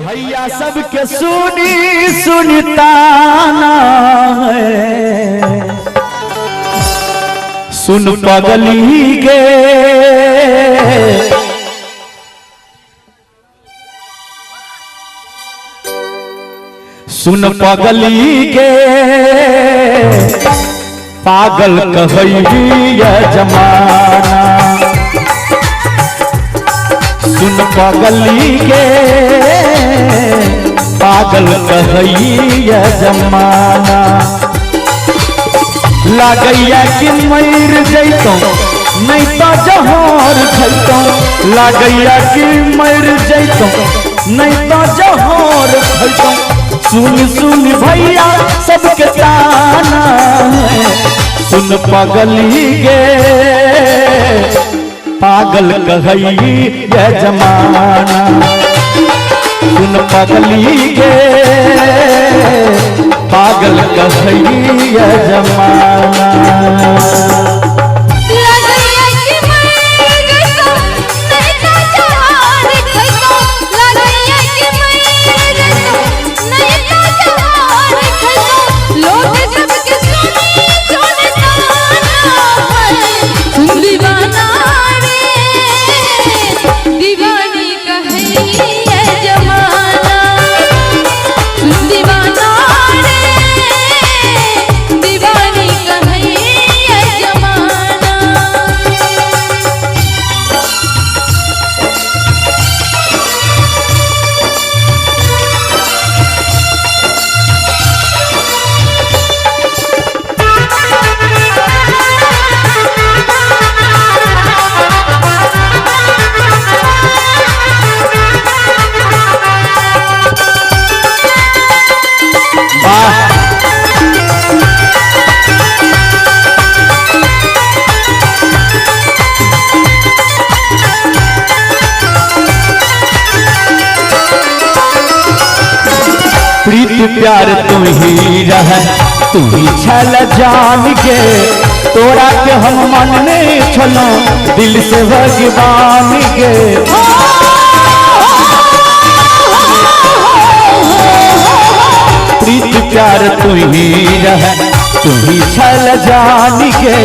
भैया सबके सुनी सुनता है सुन पगली गे सुन पगली गे पागल कहैया जमाना सुन पगली गे पागल कहैया जमाना लागैया कि मर जैतों नहीं तो जहर खैतों लागैया कि मर जैतों नहीं तो जहर खैतों सुन सुन भैया सबके ताना सुन पगली गे पागल कहैया जमाना सुन पगली गे पागल कहैया जमाना प्रीत प्यार तू ही रह तू ही छल जान के तोरा के हम मानने छलो दिल से भगवान के प्रीत प्यार तू ही रह तू ही छल जान के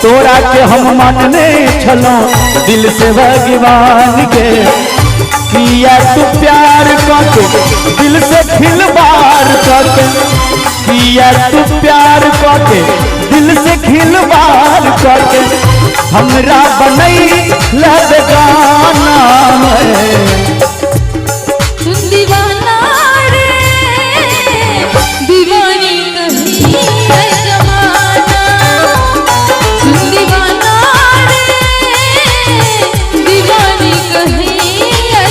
तोरा के हम मानने छलो दिल से भगवान के किया तू प्यार करके दिल से खिलवाड़ करके किया तू प्यार करके दिल से खिलवाड़ करके हमरा बनई लदगाना दीवाना रे दीवानी कहैया जमाना दीवाना रे दीवानी कहैया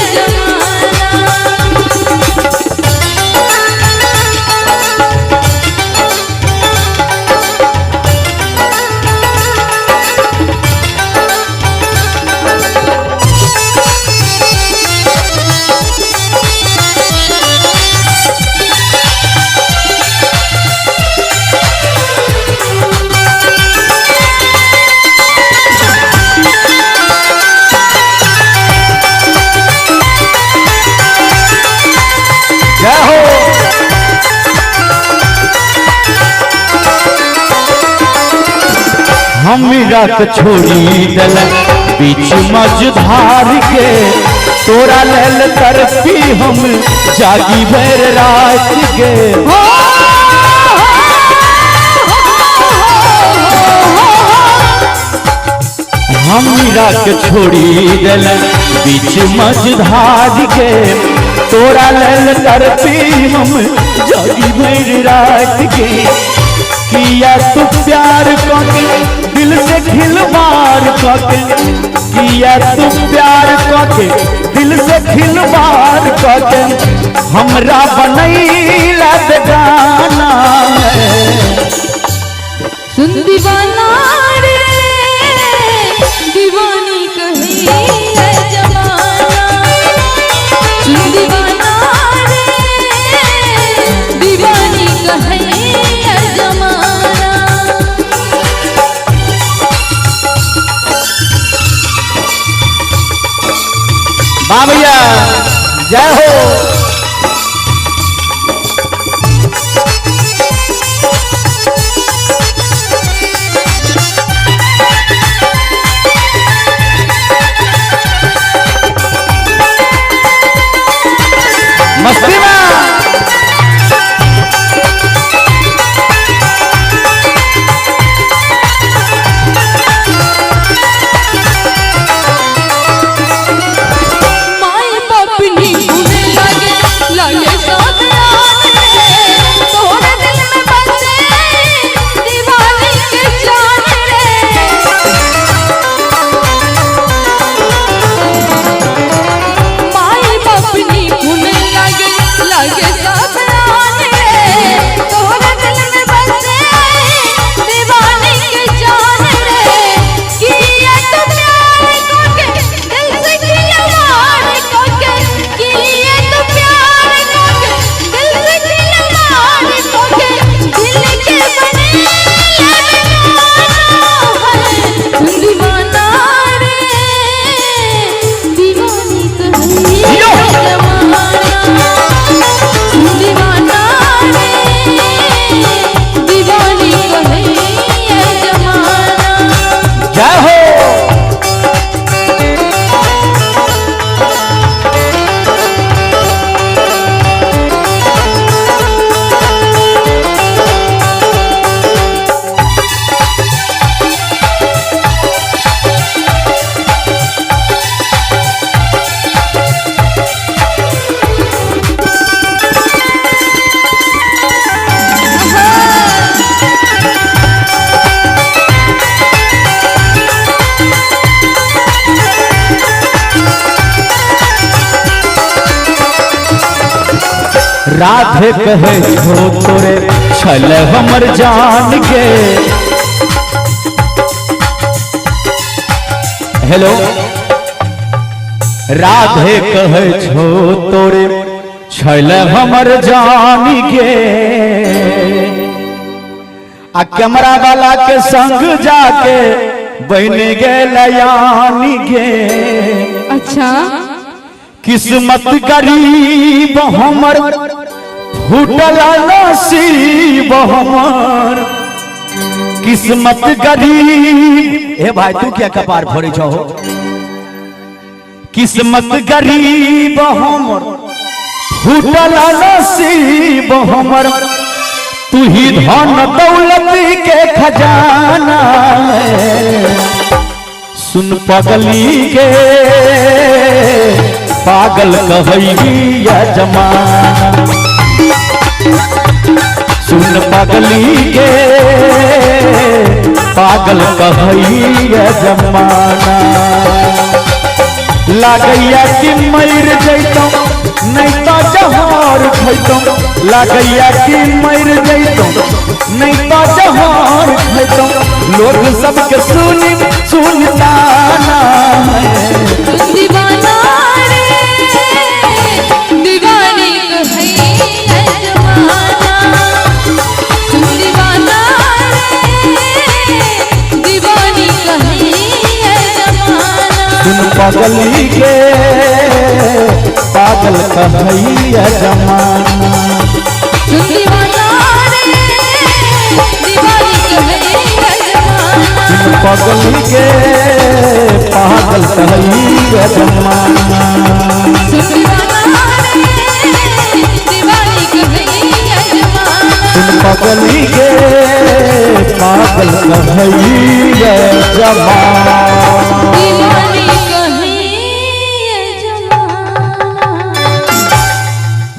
हमरा के छोड़ी दल बीच मझधार के तोरा लेल तरफी हम जागी भर रात के हमरा के छोड़ी दल बीच मझधार के तोरा लेल तरफी हम जागी भर रात के किया तू प्यार करके दिल से खिलवाड़ करके किया तू प्यार करके दिल से खिलवाड़ करके हमरा बनई लदगाना सुन दीवाना रे दीवानी कहैया जमाना सुन दीवाना रे दीवानी कहैया जमाना भैया जय हो। राधे कहे हो तोरे छल हमर जान के। हेलो, राधे कहे छो तोरे छल हमर जान के। आ कैमरा वाला के संग जाके बन गए गे। अच्छा, किस्मत गरीब हमर फूटल नसीब हमर। किस्मत गरीब, ए भाई तू क्या कपार फोड़े छो? किस्मत गरीब हमर फूटल नसीब हमर। तू ही धन दौलत के खजाना है। सुन पगली के पागल कहैया जमाना। सुन पगली के पागल कहैया जमाना। लागैया कि मर जैतों नहीं तो जहर खैतों। लागैया कि मर जैतों नहीं तो जहर खैतों। लोग सबके सुनता ना दीवाना रे दीवानी कहैया जमाना। दीवाना रे दीवानी कहैया जमाना। सुन पगली के पागल कहैया जमाना। दीवाना रे दीवानी कहैया जमाना। सुन पगली के पागल कहैया जमाना। दीवाना रे दीवानी कहैया जमाना। सुन पगली के पागल कहैया जमाना। दीवानी कहैया जमाना।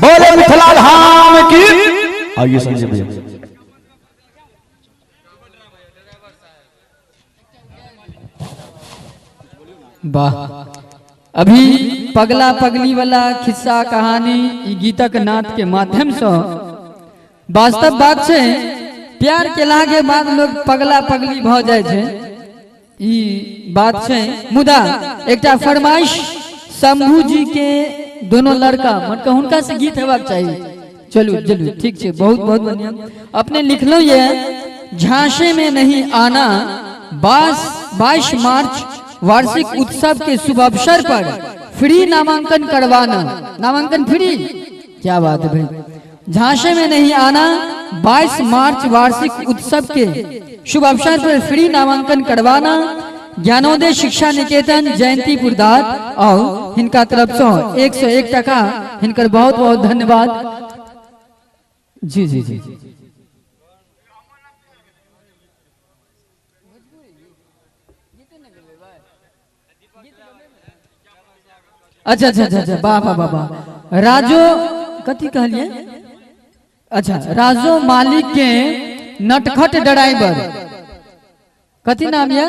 बोले मिथिला धाम की। आइए संजय भैया। वाह, अभी पगला पगली वाला खिस्सा कहानी ई गीतक नाद के माध्यम से वास्तव बात छै। प्यार केला के बाद लोग पगला पगली भ जाय छै, ई बात छै। मुदा एकटा फरमाइश शंभू जी के दोनों लड़का मतलब हुनका से गीत हेबाक चाहिए। चलू चलू ठीक छै, बहुत बहुत बढ़िया। अपने लिखलो ये झांसे में नहीं आना 22 मार्च वार्षिक उत्सव के शुभ अवसर पर फ्री नामांकन करवाना। नामांकन फ्री, क्या बात है भाई। झांसे में नहीं आना 22 मार्च वार्षिक उत्सव के शुभ अवसर पर फ्री नामांकन करवाना। ज्ञानोदय शिक्षा निकेतन जयंतीपुर दाद और हिनका तरफ से 101 टका हिनकर बहुत बहुत धन्यवाद। जी जी जी अच्छा अच्छा अच्छा, वाह वाह वाह। राजो कथी कहलिए? अच्छा, राजो मालिक के नटखट ड्राइवर, कथी नाम है?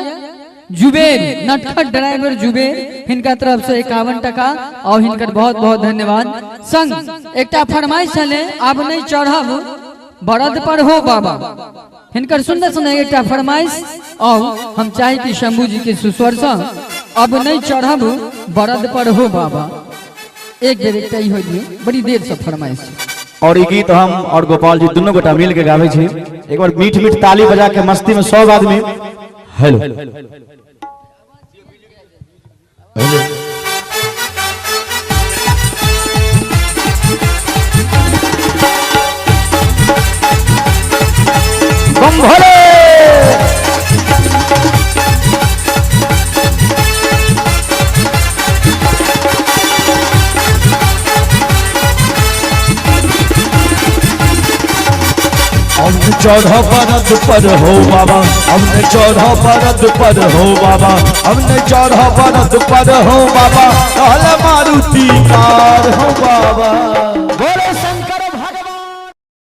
जुबेर, नटखट ड्राइवर जुबेर, हिनका तरफ से 51 टका और हिनकर बहुत बहुत धन्यवाद। संग एकटा फरमाइश चले, अब नहीं चढ़ब बरद पर हो बाबा। हिनकर सुंदर सुंदर एकटा फरमाइश और हम चाहे कि शंभू जी के सुस्वर से अब नहीं चढ़ब बरद पर हो बाबा। एक बेर एकटा ही हो दिए, बड़ी देर से फरमाइश। और ये गीत हम और गोपाल जी दोनों गोटा मिल के गावे छी। एक बार मीठ मीठ ताली बजा के मस्ती में सब आदमी हेलो बम भोले। हमने चौदह बरद पर हो बाबा, हमने चौदह बरद पर हो बाबा, हमने चौदह बरद पर हो बाबा, कहल मारुति कार हो बाबा।